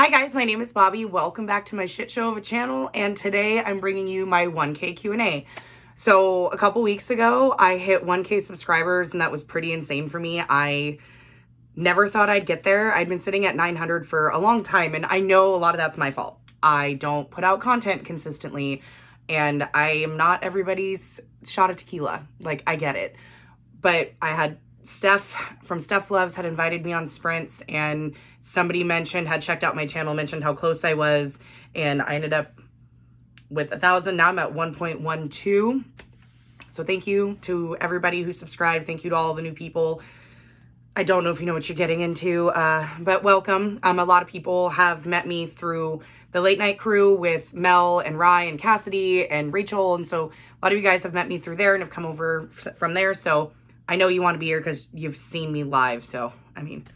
Hi guys, my name is Bobby. Welcome back to my shit show of a channel, and today I'm bringing you my 1K Q&A. So a couple weeks ago, I hit 1K subscribers, and that was pretty insane for me. I never thought I'd get there. I'd been sitting at 900 for a long time, and I know a lot of that's my fault. I don't put out content consistently, and I am not everybody's shot of tequila. Like, I get it. But I had Steph from Steph Loves had invited me on sprints, and somebody had checked out my channel, mentioned how close I was, and I ended up with 1,000. Now I'm at 1.12. So thank you to everybody who subscribed. Thank you to all the new people. I don't know if you know what you're getting into, but welcome. A lot of people have met me through the late night crew with Mel and Rye and Cassidy and Rachel. And so a lot of you guys have met me through there and have come over from there. So I know you want to be here because you've seen me live. So, I mean,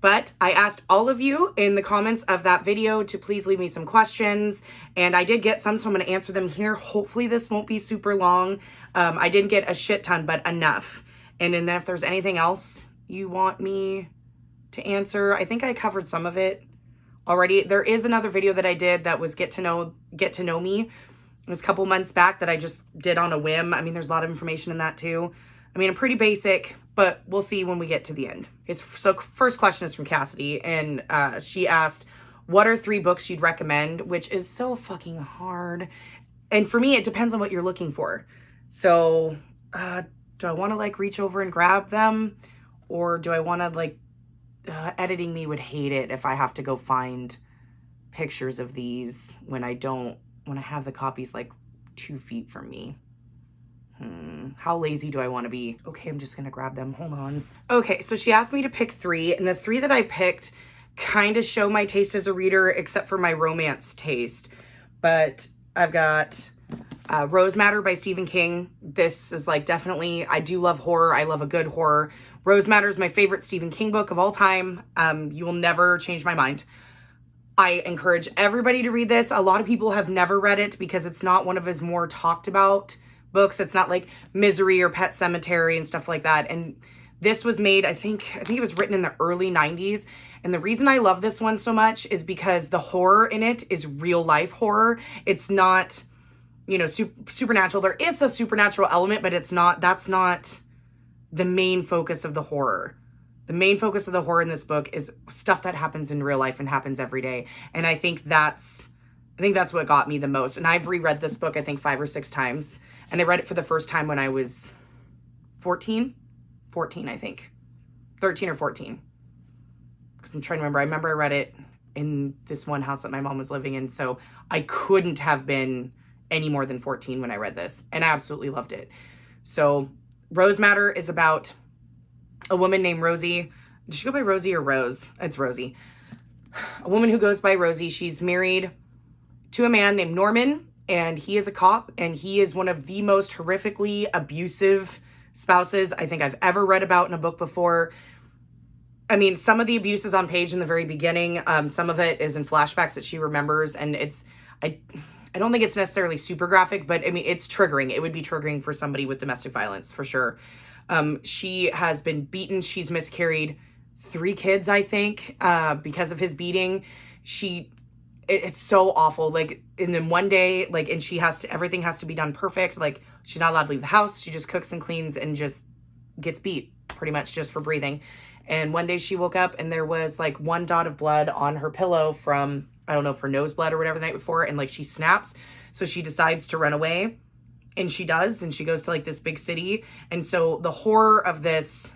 But I asked all of you in the comments of that video to please leave me some questions. And I did get some, so I'm going to answer them here. Hopefully this won't be super long. I didn't get a shit ton, but enough. And then if there's anything else you want me to answer, I think I covered some of it already. There is another video that I did that was get to know me. It was a couple months back that I just did on a whim. I mean, there's a lot of information in that too. I mean, I'm pretty basic, but we'll see when we get to the end. So first question is from Cassidy, and she asked, what are 3 books you'd recommend? Which is so fucking hard. And for me, it depends on what you're looking for. So do I want to like reach over and grab them? Or do I want to like, editing me would hate it if I have to go find pictures of these when I have the copies like 2 feet from me. How lazy do I want to be? Okay, I'm just gonna grab them. Hold on. Okay, so she asked me to pick 3, and the 3 that I picked kind of show my taste as a reader, except for my romance taste. But I've got Rose Matter by Stephen King. This is like definitely, I do love horror. I love a good horror. Rose Matter is my favorite Stephen King book of all time. You will never change my mind. I encourage everybody to read this. A lot of people have never read it because it's not one of his more talked about books. It's not like Misery or Pet Sematary and stuff like that. And this was made, I think it was written in the early 90s. And the reason I love this one so much is because the horror in it is real life horror. It's not, you know, supernatural. There is a supernatural element, but that's not the main focus of the horror. The main focus of the horror in this book is stuff that happens in real life and happens every day. And I think that's what got me the most. And I've reread this book, I think 5 or 6 times. And I read it for the first time when I was 14, I think. 13 or 14. Because I'm trying to remember. I remember I read it in this one house that my mom was living in. So I couldn't have been any more than 14 when I read this. And I absolutely loved it. So Rose Matter is about a woman named Rosie. Did she go by Rosie or Rose? It's Rosie. A woman who goes by Rosie. She's married to a man named Norman, and he is a cop, and he is one of the most horrifically abusive spouses I think I've ever read about in a book before. I mean, some of the abuse is on page in the very beginning. Some of it is in flashbacks that she remembers, and I don't think it's necessarily super graphic, but I mean, it's triggering. It would be triggering for somebody with domestic violence, for sure. She has been beaten. She's miscarried 3 kids, I think, because of his beating. It's so awful. Like, and then one day, like, and everything has to be done perfect. Like, she's not allowed to leave the house. She just cooks and cleans and just gets beat pretty much just for breathing. And one day she woke up and there was like 1 dot of blood on her pillow from, I don't know, for nose blood or whatever the night before. And like, she snaps. So she decides to run away. And she does, and she goes to like this big city. And so the horror of this,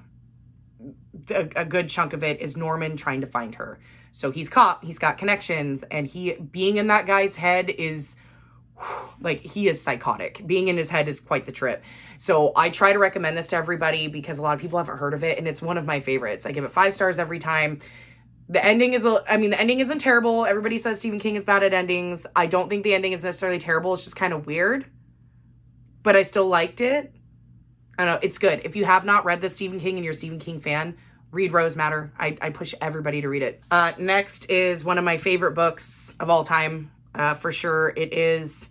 a good chunk of it is Norman trying to find her. So he's cop, he's got connections, and being in that guy's head is, like, he is psychotic. Being in his head is quite the trip. So I try to recommend this to everybody because a lot of people haven't heard of it, and it's one of my favorites. I give it 5 stars every time. The ending the ending isn't terrible. Everybody says Stephen King is bad at endings. I don't think the ending is necessarily terrible. It's just kind of weird. But I still liked it. I don't know, it's good. If you have not read the Stephen King and you're a Stephen King fan, read Rose Matter. I push everybody to read it. Next is one of my favorite books of all time, for sure. It is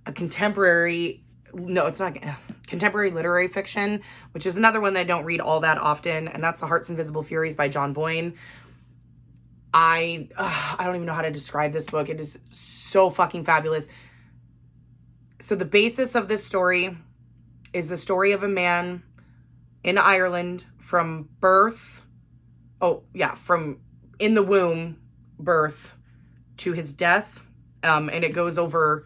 a contemporary literary fiction, which is another one that I don't read all that often, and that's The Heart's Invisible Furies by John Boyne. I don't even know how to describe this book. It is so fucking fabulous. So the basis of this story is the story of a man in Ireland from birth. From in the womb, birth to his death. And it goes over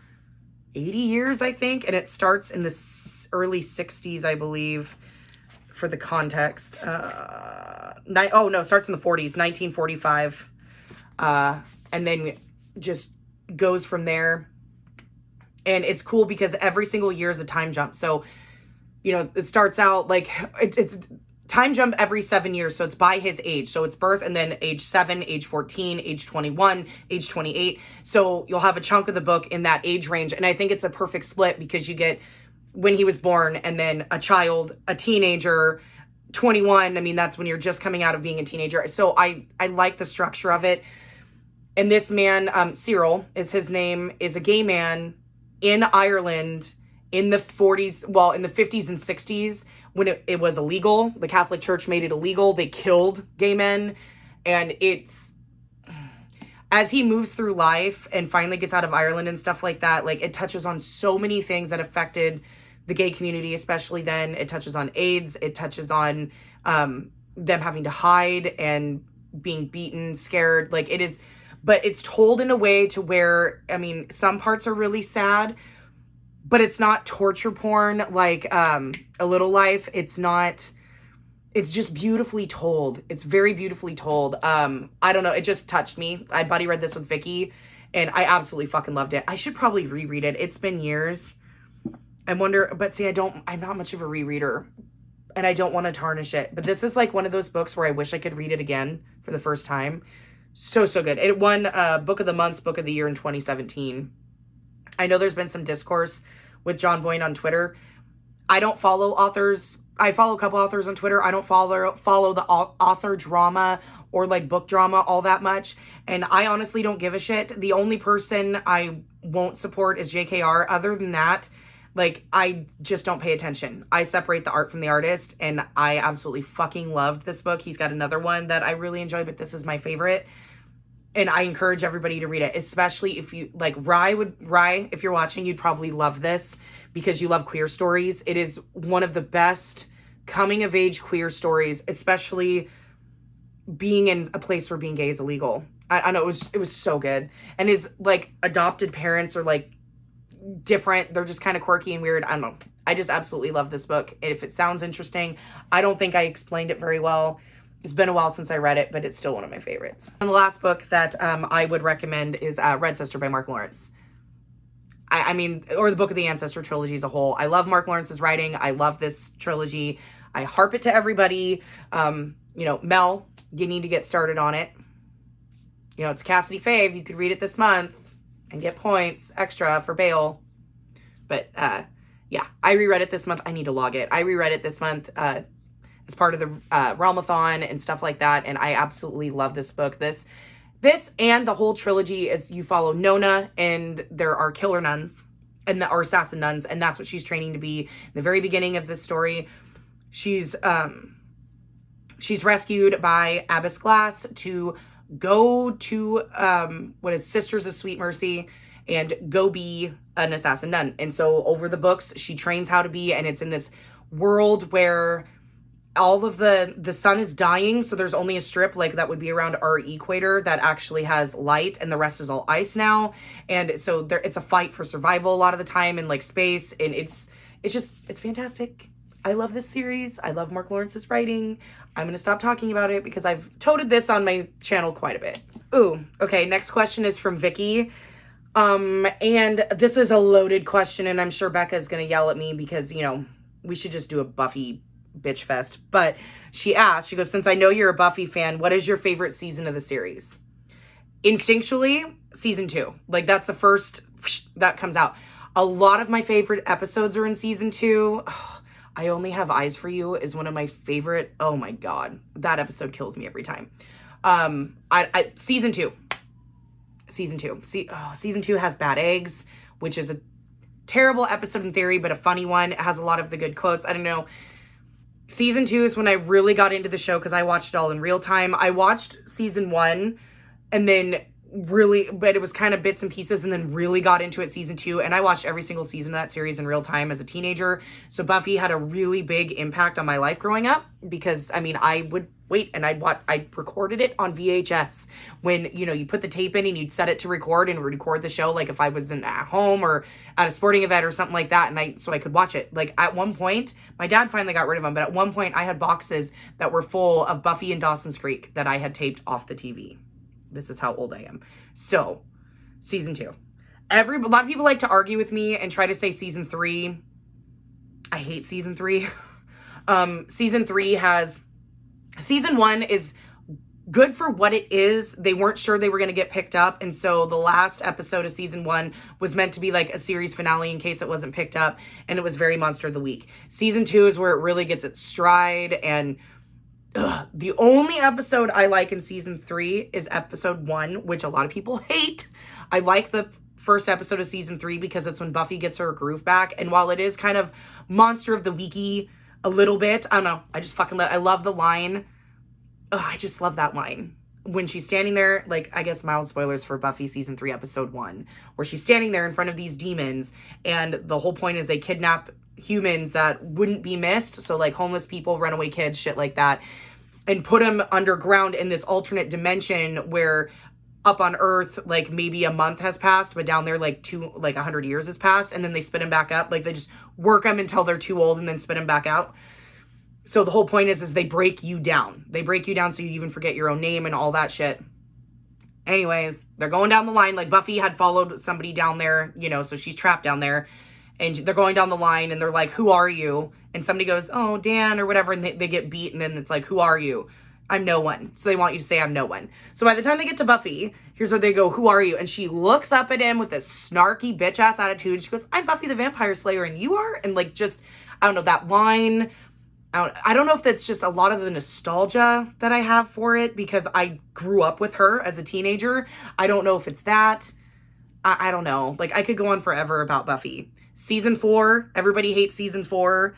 80 years, I think. And it starts in the early 60s, I believe, for the context. It starts in the 40s, 1945. And then just goes from there. And it's cool because every single year is a time jump. So, it starts out like it's time jump every 7 years. So it's by his age. So it's birth and then age 7, age 14, age 21, age 28. So you'll have a chunk of the book in that age range. And I think it's a perfect split because you get when he was born and then a child, a teenager, 21. I mean, that's when you're just coming out of being a teenager. So I like the structure of it. And this man, Cyril is his name, is a gay man in Ireland in the 40s, in the 50s and 60s when it was illegal. The Catholic Church made it illegal. They killed gay men. And as he moves through life and finally gets out of Ireland and stuff like that, like it touches on so many things that affected the gay community, especially then. It touches on AIDS. It touches on them having to hide and being beaten, scared. Like it is, but it's told in a way to where, I mean, some parts are really sad, but it's not torture porn like A Little Life. It's just beautifully told. It's very beautifully told. I don't know. It just touched me. I buddy read this with Vicky and I absolutely fucking loved it. I should probably reread it. It's been years. I wonder, but see, I'm not much of a rereader and I don't want to tarnish it. But this is like one of those books where I wish I could read it again for the first time. So good. It won Book of the Month, Book of the Year in 2017. I know there's been some discourse with John Boyne on Twitter. I don't follow authors. I follow a couple authors on Twitter. I don't follow the author drama or like book drama all that much. And I honestly don't give a shit. The only person I won't support is JKR. Other than that, like, I just don't pay attention. I separate the art from the artist, and I absolutely fucking loved this book. He's got another one that I really enjoy, but this is my favorite. And I encourage everybody to read it, especially if you, like, Rye, if you're watching, you'd probably love this because you love queer stories. It is one of the best coming-of-age queer stories, especially being in a place where being gay is illegal. I know, it was so good. And his, like, adopted parents are, like, different. They're just kind of quirky and weird. I don't know. I just absolutely love this book. If it sounds interesting, I don't think I explained it very well. It's been a while since I read it, but it's still one of my favorites. And the last book that I would recommend is Red Sister by Mark Lawrence. I mean, or the Book of the Ancestor trilogy as a whole. I love Mark Lawrence's writing. I love this trilogy. I harp it to everybody. Mel, you need to get started on it. It's Cassidy Fave. You could read it this month and get points extra for bail. But yeah, I reread it this month. I need to log it. I reread it this month as part of the Realmathon and stuff like that. And I absolutely love this book. This and the whole trilogy is you follow Nona, and there are killer nuns or assassin nuns. And that's what she's training to be. In the very beginning of this story, she's rescued by Abbess Glass to go to Sisters of Sweet Mercy and go be an assassin nun. And so over the books, she trains how to be, and it's in this world where all of the sun is dying. So there's only a strip like that would be around our equator that actually has light, and the rest is all ice now. And so it's a fight for survival a lot of the time in like space. And it's fantastic. I love this series. I love Mark Lawrence's writing. I'm going to stop talking about it because I've toted this on my channel quite a bit. Ooh, okay. Next question is from Vicky. And this is a loaded question, and I'm sure Becca is going to yell at me because, we should just do a Buffy bitch fest. But she asked, she goes, since I know you're a Buffy fan, what is your favorite season of the series? Instinctually, season 2. Like, that's the first that comes out. A lot of my favorite episodes are in season 2. Oh, I Only Have Eyes for You is one of my favorite. Oh my God. That episode kills me every time. Season 2. Season 2 has Bad Eggs, which is a terrible episode in theory, but a funny one. It has a lot of the good quotes. I don't know. Season 2 is when I really got into the show because I watched it all in real time. I watched season 1 and then really, but it was kind of bits and pieces, and then really got into it season 2. And I watched every single season of that series in real time as a teenager. So Buffy had a really big impact on my life growing up, because I mean, I would wait and I recorded it on VHS when, you know, you put the tape in and you'd set it to record and record the show. Like if I was at home or at a sporting event or something like that. And so I could watch it. Like at one point, my dad finally got rid of them. But at one point I had boxes that were full of Buffy and Dawson's Creek that I had taped off the TV. This is how old I am. So season 2, a lot of people like to argue with me and try to say season 3. I hate season 3. Season 3 has, season 1 is good for what it is. They weren't sure they were going to get picked up. And so the last episode of season 1 was meant to be like a series finale in case it wasn't picked up. And it was very Monster of the Week. Season 2 is where it really gets its stride. And the only episode I like in season 3 is episode 1, which a lot of people hate. I like the first episode of season 3 because it's when Buffy gets her groove back. And while it is kind of Monster of the Weeky a little bit, I don't know, I just fucking I love the line. I just love that line. When she's standing there, like, I guess mild spoilers for Buffy season 3, episode 1, where she's standing there in front of these demons, and the whole point is they kidnap humans that wouldn't be missed. So like homeless people, runaway kids, shit like that, and put them underground in this alternate dimension where up on Earth, like maybe a month has passed, but down there like 100 years has passed, and then they spit them back up. Like they just work them until they're too old and then spit them back out. So the whole point is they break you down. They break you down so you even forget your own name and all that shit. Anyways, they're going down the line. Like Buffy had followed somebody down there, you know, so she's trapped down there. And they're going down the line and they're like, who are you? And somebody goes, oh, Dan or whatever. And they get beat. And then it's like, who are you? I'm no one. So they want you to say I'm no one. So by the time they get to Buffy, here's where they go, who are you? And she looks up at him with this snarky bitch ass attitude. She goes, I'm Buffy the Vampire Slayer and you are? And like, just, I don't know, that line. I don't know if that's just a lot of the nostalgia that I have for it because I grew up with her as a teenager. I don't know if it's that. I don't know. Like I could go on forever about Buffy. Season 4, everybody hates season 4.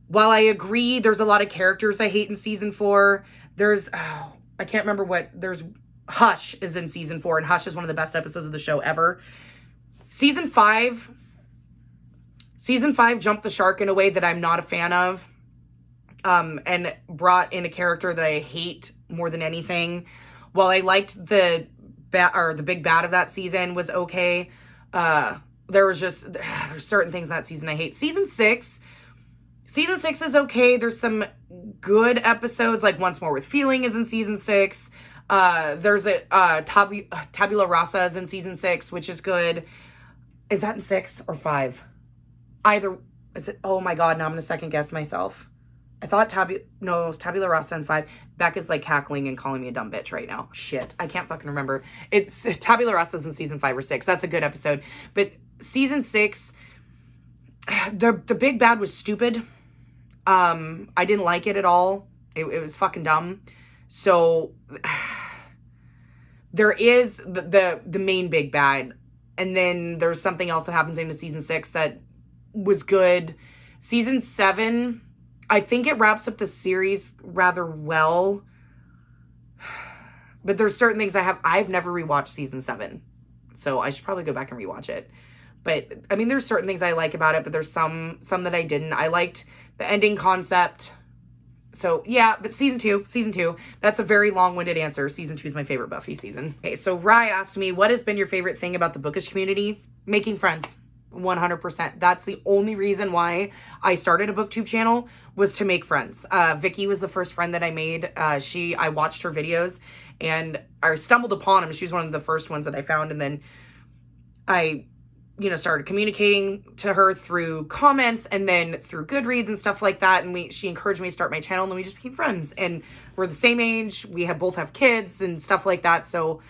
While I agree, there's a lot of characters I hate in season 4. There's, I can't remember there's Hush is in season 4, and Hush is one of the best episodes of the show ever. Season 5 jumped the shark in a way that I'm not a fan of, and brought in a character that I hate more than anything. While I liked the big bad of that season was okay, there's certain things that season I hate. Season 6 is okay. There's some good episodes, like Once More with Feeling is in season 6. There's a Tabula Rasa is in season 6, which is good. Is that in 6 or 5? Either, is it? Oh my God, now I'm going to second guess myself. I thought it was Tabula Rasa in 5. Becca's like cackling and calling me a dumb bitch right now. Shit, I can't fucking remember. It's Tabula Rasa's in season 5 or 6. That's a good episode. But season 6, the big bad was stupid. I didn't like it at all. It was fucking dumb. So there is the main big bad, and then there's something else that happens into season 6 that was good. Season 7, I think it wraps up the series rather well, but there's certain things I've never rewatched season 7, so I should probably go back and rewatch it. But I mean, there's certain things I like about it, but there's some that I didn't. I liked the ending concept. So yeah, but season two, that's a very long-winded answer. Season 2 is my favorite Buffy season. Okay, so Rye asked me, what has been your favorite thing about the bookish community? Making friends, 100%. That's the only reason why I started a booktube channel, was to make friends. Vicky was the first friend that I made. I watched her videos and I stumbled upon them. She was one of the first ones that I found. And then I, started communicating to her through comments and then through Goodreads and stuff like that. And she encouraged me to start my channel, and then we just became friends. And we're the same age. We both have kids and stuff like that. So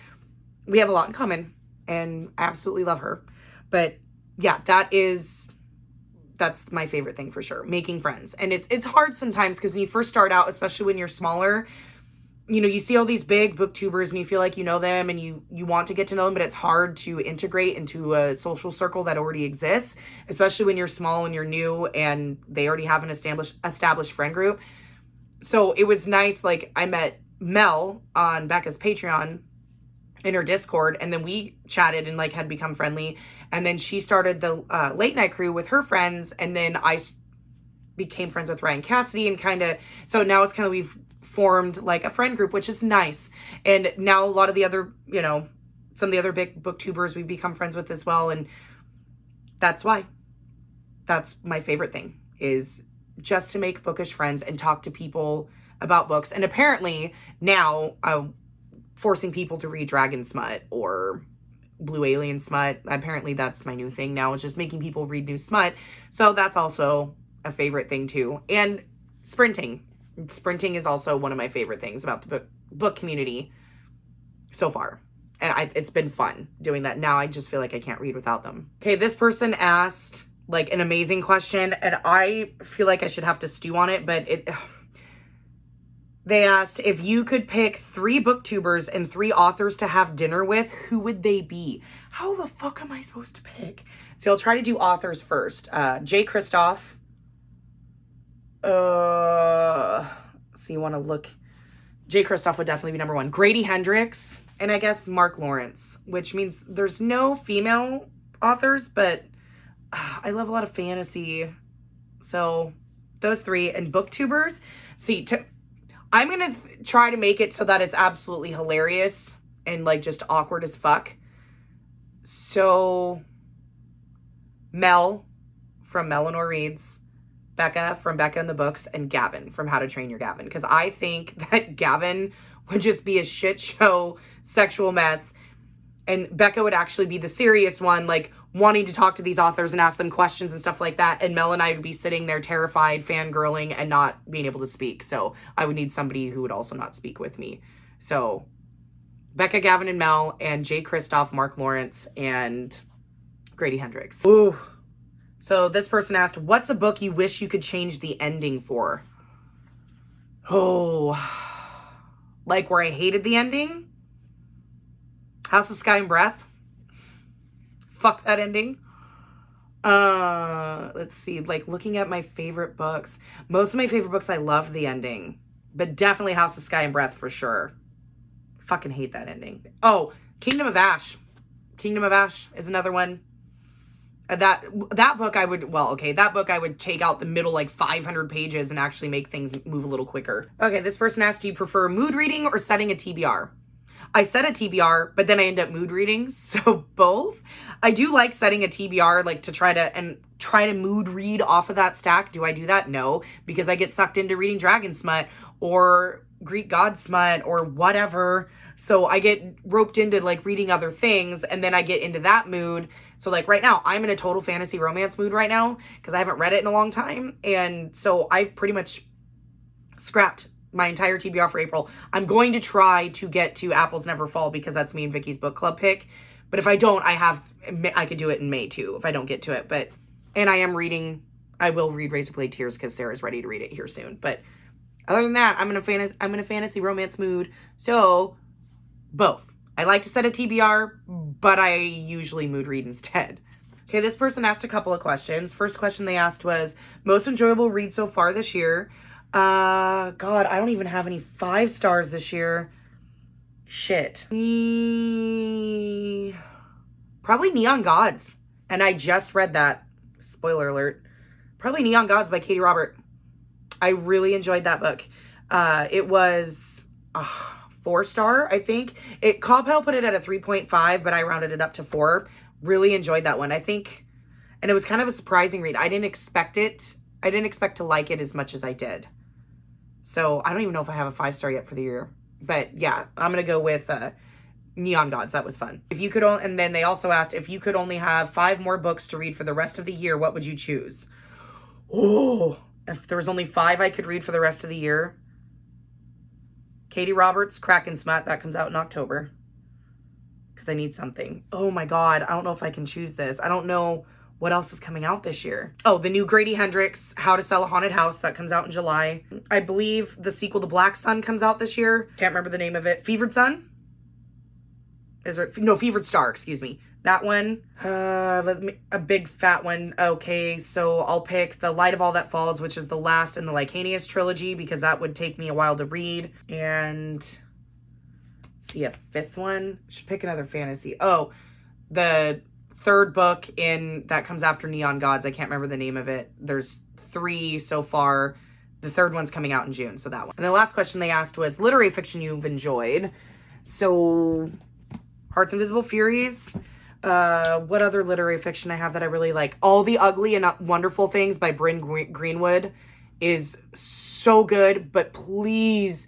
we have a lot in common, and I absolutely love her. But yeah, that's my favorite thing for sure, making friends. And it's hard sometimes because when you first start out, especially when you're smaller, you see all these big booktubers and you feel like you know them and you want to get to know them, but it's hard to integrate into a social circle that already exists, especially when you're small and you're new and they already have an established friend group. So it was nice. Like I met Mel on Becca's Patreon, in her Discord, and then we chatted and like had become friendly, and then she started the late night crew with her friends, and then became friends with Ryan Cassidy, and kind of, so now it's kind of, we've formed like a friend group, which is nice. And now a lot of the other, you know, some of the other big booktubers we've become friends with as well, and that's why. That's my favorite thing, is just to make bookish friends and talk to people about books. And apparently now forcing people to read Dragon Smut or Blue Alien Smut. Apparently that's my new thing now, is just making people read new smut. So that's also a favorite thing too. And sprinting. Sprinting is also one of my favorite things about the book community so far. And it's been fun doing that. Now I just feel like I can't read without them. Okay, this person asked like an amazing question, and I feel like I should have to stew on it, but they asked, if you could pick 3 booktubers and 3 authors to have dinner with, who would they be? How the fuck am I supposed to pick? So I'll try to do authors first. Jay Kristoff. So you want to look. Jay Kristoff would definitely be number 1. Grady Hendrix. And I guess Mark Lawrence, which means there's no female authors, but I love a lot of fantasy. So those 3. And booktubers. See, I'm going to try to make it so that it's absolutely hilarious and like just awkward as fuck. So Mel from Eleanor Reads, Becca from Becca and the Books, and Gavin from How to Train Your Gavin. Because I think that Gavin would just be a shit show sexual mess. And Becca would actually be the serious one, like wanting to talk to these authors and ask them questions and stuff like that. And Mel and I would be sitting there terrified, fangirling, and not being able to speak. So I would need somebody who would also not speak with me. So Becca, Gavin, and Mel, and Jay Kristoff, Mark Lawrence, and Grady Hendrix. Ooh. So this person asked, what's a book you wish you could change the ending for? Oh, like where I hated the ending? House of Sky and Breath. Fuck that ending. Let's see, like looking at my favorite books. Most of my favorite books, I love the ending, but definitely House of Sky and Breath for sure. Fucking hate that ending. Oh, Kingdom of Ash. Kingdom of Ash is another one. That book I would, that book I would take out the middle like 500 pages and actually make things move a little quicker. Okay, this person asked, do you prefer mood reading or setting a TBR? I set a TBR, but then I end up mood reading, so both. I do like setting a TBR, like to try to mood read off of that stack. Do I do that? No, because I get sucked into reading Dragon Smut or Greek God Smut or whatever. So I get roped into like reading other things, and then I get into that mood. So like right now, I'm in a total fantasy romance mood right now because I haven't read it in a long time. And so I've pretty much scrapped my entire TBR for April. I'm going to try to get to Apples Never Fall because that's me and Vicky's book club pick. But if I don't, I could do it in May too if I don't get to it. And I will read Razorblade Tears because Sarah's ready to read it here soon. But other than that, I'm in a fantasy romance mood. So both. I like to set a TBR, but I usually mood read instead. Okay, this person asked a couple of questions. First question they asked was, most enjoyable read so far this year? God, I don't even have any 5 stars this year. Shit. Probably Neon Gods. And I just read that. Spoiler alert. Probably Neon Gods by Katie Robert. I really enjoyed that book. It was 4-star, I think. Cobbhell put it at a 3.5, but I rounded it up to 4. Really enjoyed that one. I think, and it was kind of a surprising read. I didn't expect it. I didn't expect to like it as much as I did. So I don't even know if I have a 5-star yet for the year. But yeah, I'm going to go with Neon Gods. That was fun. If you could, and then they also asked, if you could only have 5 more books to read for the rest of the year, what would you choose? Oh, if there was only 5 I could read for the rest of the year. Katie Roberts' Kraken Smut, that comes out in October. Because I need something. Oh my God, I don't know if I can choose this. I don't know what else is coming out this year. Oh, the new Grady Hendrix, How to Sell a Haunted House, that comes out in July. I believe the sequel to Black Sun comes out this year. Can't remember the name of it. Fevered Sun? Fevered Star, excuse me. That one. A big fat one. Okay, so I'll pick The Light of All That Falls, which is the last in the Lycanius trilogy, because that would take me a while to read. And let's see a fifth one. Should pick another fantasy. Oh, the third book in that comes after Neon Gods. I can't remember the name of it. There's 3 so far. The third one's coming out in June, so that one. And the last question they asked was literary fiction you've enjoyed. So, Heart's Invisible Furies. What other literary fiction I have that I really like? All the Ugly and Wonderful Things by Bryn Greenwood is so good, but please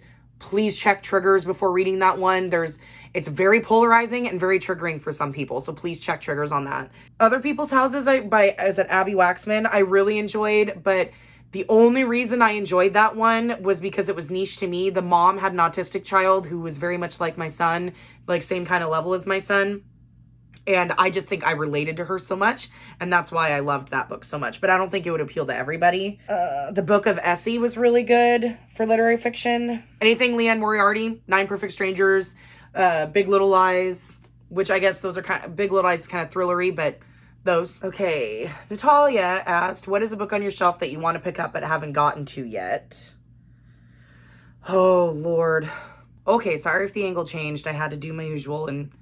check triggers before reading that one. It's very polarizing and very triggering for some people, so please check triggers on that. Other People's Houses by Abby Waxman, I really enjoyed, but the only reason I enjoyed that one was because it was niche to me. The mom had an autistic child who was very much like my son, like same kind of level as my son. And I just think I related to her so much. And that's why I loved that book so much. But I don't think it would appeal to everybody. The Book of Essie was really good for literary fiction. Anything Leanne Moriarty, 9 Perfect Strangers, Big Little Lies, which I guess those are kind of, Big Little Lies is kind of thrillery, but those. Okay, Natalia asked, what is a book on your shelf that you want to pick up but haven't gotten to yet? Oh, Lord. Okay, sorry if the angle changed. I had to do my usual and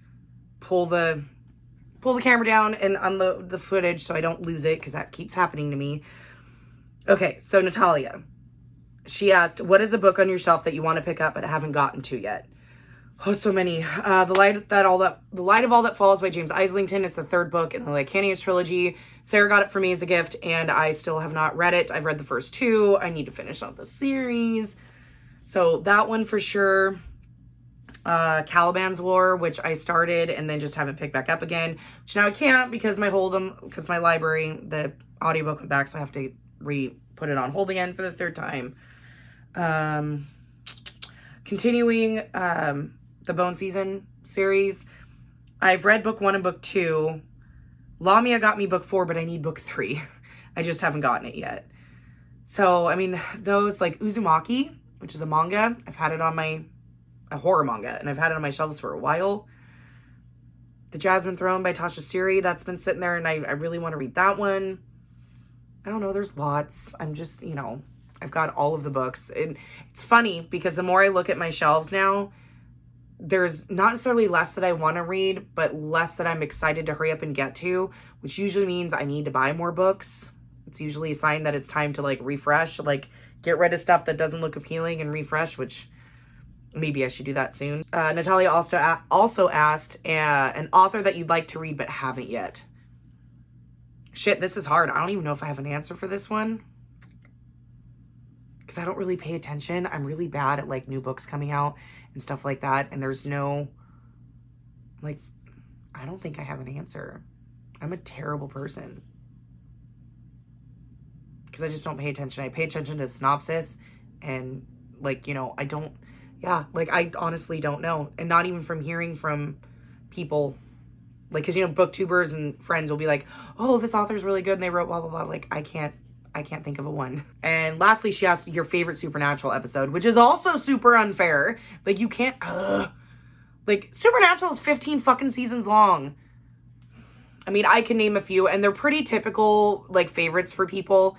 pull the camera down and unload the footage so I don't lose it because that keeps happening to me. Okay, so Natalia, she asked, what is a book on your shelf that you want to pick up but haven't gotten to yet? Oh, so many. The Light of All That Falls by James Islington. It's the 3rd book in the Licanius trilogy. Sarah got it for me as a gift, and I still have not read it. I've read the first 2. I need to finish out the series. So that one for sure. Caliban's War, which I started and then just haven't picked back up again. Which now I can't because because my library, the audiobook went back, so I have to put it on hold again for the 3rd time. Continuing the Bone Season series. I've read book 1 and book 2. Lamia got me book 4, but I need book 3. I just haven't gotten it yet. So, I mean, those like Uzumaki, which is a manga. I've had it on a horror manga, and I've had it on my shelves for a while. The Jasmine Throne by Tasha Suri, that's been sitting there, and I really want to read that one. I don't know, there's lots. I'm just, I've got all of the books. And it's funny because the more I look at my shelves now, there's not necessarily less that I want to read, but less that I'm excited to hurry up and get to, which usually means I need to buy more books. It's usually a sign that it's time to refresh, get rid of stuff that doesn't look appealing and refresh, which maybe I should do that soon. Natalia also asked an author that you'd like to read but haven't yet. Shit, this is hard. I don't even know if I have an answer for this one. Because I don't really pay attention. I'm really bad at new books coming out and stuff like that. And there's no, I don't think I have an answer. I'm a terrible person. Because I just don't pay attention. I pay attention to synopsis and I don't, I honestly don't know. And not even from hearing from people, because, booktubers and friends will be like, oh, this author's really good and they wrote blah, blah, blah. I can't think of a one. And lastly, she asked your favorite Supernatural episode, which is also super unfair. You can't, Supernatural is 15 fucking seasons long. I mean, I can name a few, and they're pretty typical, favorites for people.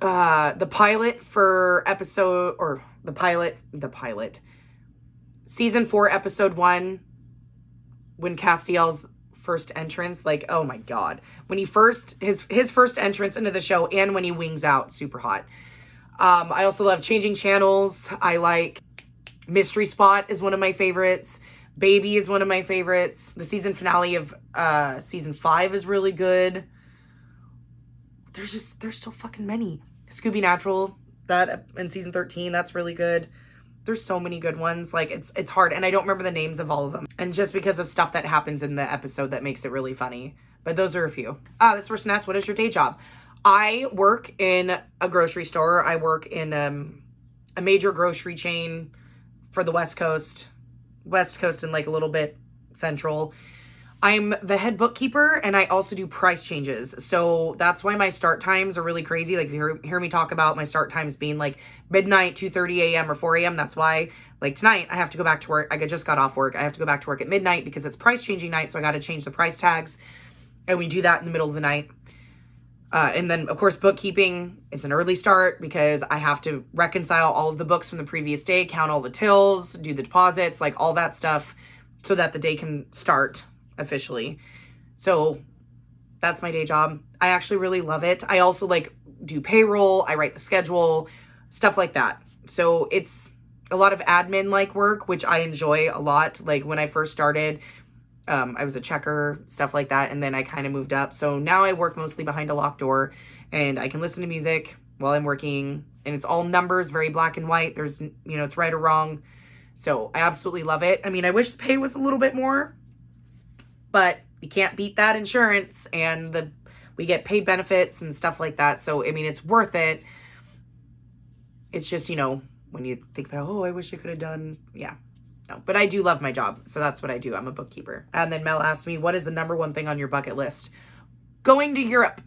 The pilot for season 4, episode 1, when Castiel's first entrance, oh my god, when he his first entrance into the show, and when he wings out, super hot. I also love Changing Channels. I like Mystery Spot is one of my favorites. Baby is one of my favorites. The season finale of season 5 is really good. There's so fucking many. Scooby Natural, that in season 13, that's really good. There's so many good ones. It's hard, and I don't remember the names of all of them. And just because of stuff that happens in the episode that makes it really funny. But those are a few. This person asked, what is your day job? I work in a grocery store. I work in a major grocery chain for the West Coast and a little bit central. I'm the head bookkeeper, and I also do price changes. So that's why my start times are really crazy. If you hear me talk about my start times being midnight, 2:30 a.m. or 4 a.m., that's why. Tonight, I have to go back to work. I just got off work. I have to go back to work at midnight because it's price changing night, so I got to change the price tags. And we do that in the middle of the night. And then, of course, bookkeeping, it's an early start because I have to reconcile all of the books from the previous day, count all the tills, do the deposits, like all that stuff so that the day can start officially. So that's my day job. I actually really love it. I also like do payroll. I write the schedule, stuff like that. So it's a lot of admin like work, which I enjoy a lot. Like when I first started, I was a checker, stuff like that. And then I kind of moved up. So now I work mostly behind a locked door and I can listen to music while I'm working, and it's all numbers, very black and white. There's, it's right or wrong. So I absolutely love it. I mean, I wish the pay was a little bit more, but you can't beat that insurance, and we get paid benefits and stuff like that. So, I mean, it's worth it. It's just, when you think about, oh, I wish I could have done, yeah. No, but I do love my job. So that's what I do. I'm a bookkeeper. And then Mel asked me, what is the number one thing on your bucket list? Going to Europe.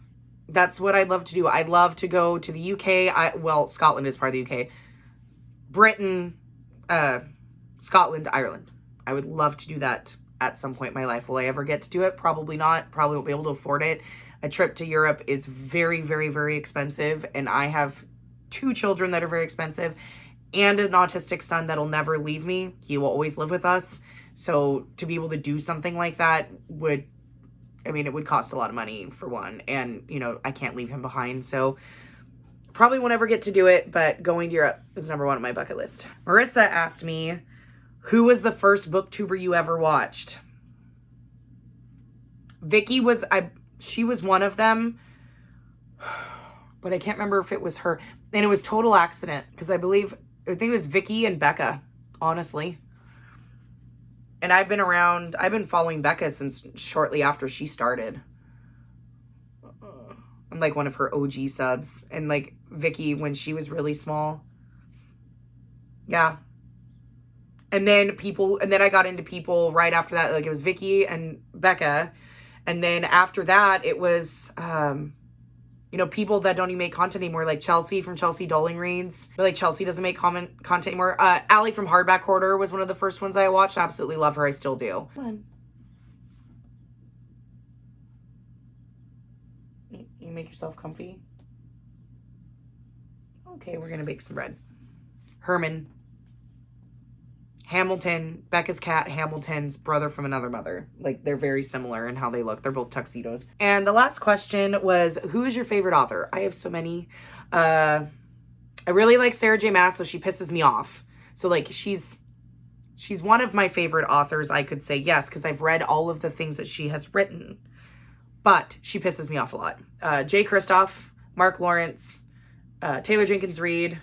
That's what I'd love to do. I'd love to go to the UK. Well, Scotland is part of the UK. Britain, Scotland, Ireland. I would love to do that at some point in my life. Will I ever get to do it? Probably not. Probably won't be able to afford it. A trip to Europe is very, very, very expensive. And I have 2 children that are very expensive and an autistic son that'll never leave me. He will always live with us. So to be able to do something like that it would cost a lot of money for one. And, I can't leave him behind. So probably won't ever get to do it, but going to Europe is number 1 on my bucket list. Marissa asked me, who was the first booktuber you ever watched? Vicky she was one of them, but I can't remember if it was her. And it was total accident because I think it was Vicky and Becca, honestly. And I've been following Becca since shortly after she started. I'm like one of her OG subs. And like Vicky when she was really small. Yeah. And then I got into people right after that. Like it was Vicky and Becca. And then after that, it was, people that don't even make content anymore, like Chelsea from Chelsea Dolling Reads. But like Chelsea doesn't make content anymore. Allie from Hardback Hoarder was one of the first ones I watched. I absolutely love her. I still do. Come on. You make yourself comfy. Okay, we're going to bake some bread. Herman. Hamilton, Becca's cat, Hamilton's brother from another mother. Like, they're very similar in how they look. They're both tuxedos. And the last question was, who is your favorite author? I have so many. I really like Sarah J. Maas, so she pisses me off. So, like, she's one of my favorite authors, I could say, yes, because I've read all of the things that she has written. But she pisses me off a lot. Jay Kristoff, Mark Lawrence, Taylor Jenkins Reid,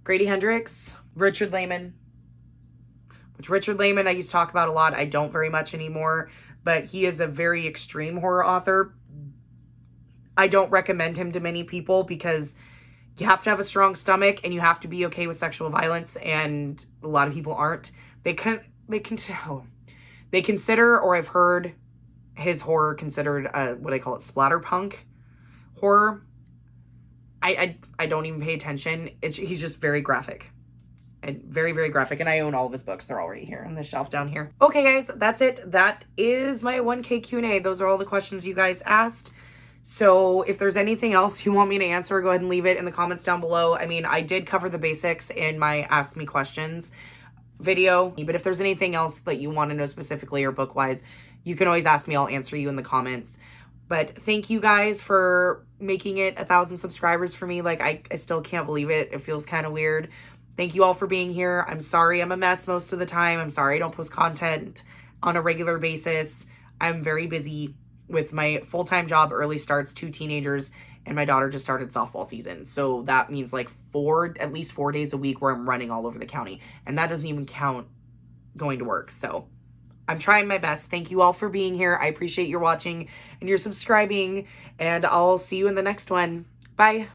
Grady Hendrix, Richard Lehman. Which Richard Lehman I used to talk about a lot. I don't very much anymore. But he is a very extreme horror author. I don't recommend him to many people because you have to have a strong stomach and you have to be okay with sexual violence, and a lot of people aren't. They consider, or I've heard his horror considered what I call it, splatterpunk horror. I don't even pay attention. He's just very graphic. And very, very graphic. And I own all of his books. They're all right here on the shelf down here. Okay, guys, that's it. That is my 1K Q&A. Those are all the questions you guys asked. So if there's anything else you want me to answer, go ahead and leave it in the comments down below. I mean, I did cover the basics in my Ask Me Questions video. But if there's anything else that you want to know specifically or book-wise, you can always ask me. I'll answer you in the comments. But thank you guys for making it 1,000 subscribers for me. Like, I still can't believe it. It feels kind of weird. Thank you all for being here. I'm sorry I'm a mess most of the time. I'm sorry I don't post content on a regular basis. I'm very busy with my full-time job, early starts, 2 teenagers, and my daughter just started softball season. So that means like at least 4 days a week where I'm running all over the county. And that doesn't even count going to work. So I'm trying my best. Thank you all for being here. I appreciate your watching and your subscribing. And I'll see you in the next one. Bye.